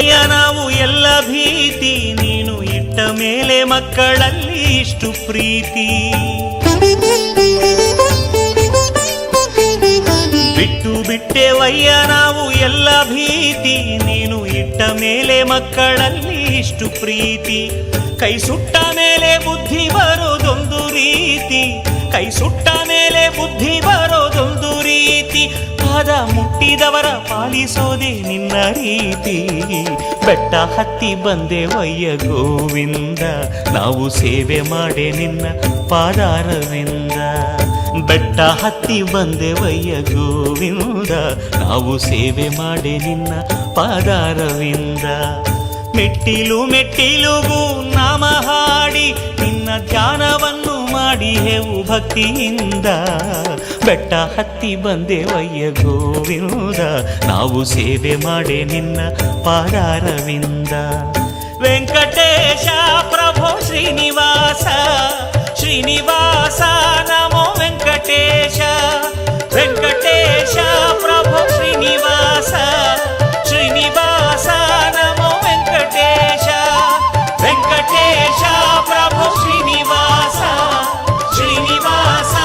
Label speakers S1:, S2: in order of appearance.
S1: ಬಿಟ್ಟೆವಯ್ಯ ನಾವು ಎಲ್ಲ ಭೀತಿ, ನೀನು ಇಟ್ಟ ಮೇಲೆ ಮಕ್ಕಳಲ್ಲಿ ಇಷ್ಟು ಪ್ರೀತಿ. ಬಿಟ್ಟು ಬಿಟ್ಟೆವಯ್ಯ ನಾವು ಎಲ್ಲ ಭೀತಿ, ನೀನು ಇಟ್ಟ ಮೇಲೆ ಮಕ್ಕಳಲ್ಲಿ ಇಷ್ಟು ಪ್ರೀತಿ. ಕೈ ಸುಟ್ಟ ಮೇಲೆ ಬುದ್ಧಿ ಬರೋದೊಂದು ರೀತಿ, ಕೈ ಸುಟ್ಟ ಮೇಲೆ ಬುದ್ಧಿ ಬರೋದೊಂದು ರೀತಿ. ಪಾದ ಮುಟ್ಟಿದವರ ಪಾಲಿಸೋದೆ ನಿನ್ನ ರೀತಿ. ಬೆಟ್ಟ ಹತ್ತಿ ಬಂದೆವಯ್ಯ ಗೋವಿಂದ, ನಾವು ಸೇವೆ ಮಾಡೆ ನಿನ್ನ ಪಾದಾರವಿಂದ. ಬೆಟ್ಟ ಹತ್ತಿ ಬಂದೆವಯ್ಯ ಗೋವಿಂದ, ನಾವು ಸೇವೆ ಮಾಡೆ ನಿನ್ನ ಪಾದಾರವಿಂದ. ಮೆಟ್ಟಿಲು ಮೆಟ್ಟಿಲುಗೂ ನಾಮ ಹಾಡಿ ನಿನ್ನ ಧ್ಯಾನವನ್ನು ಮಾಡಿ ಹೇವು ಭಕ್ತಿಯಿಂದ. ಬೆಟ್ಟ ಹತ್ತಿ ಬಂದೆವಯ್ಯ ಗೋವಿಂದ, ನಾವು ಸೇವೆ ಮಾಡೆ ನಿನ್ನ ಪಾದಾರವಿಂದ. ವೆಂಕಟೇಶ ಪ್ರಭೋ ಶ್ರೀನಿವಾಸ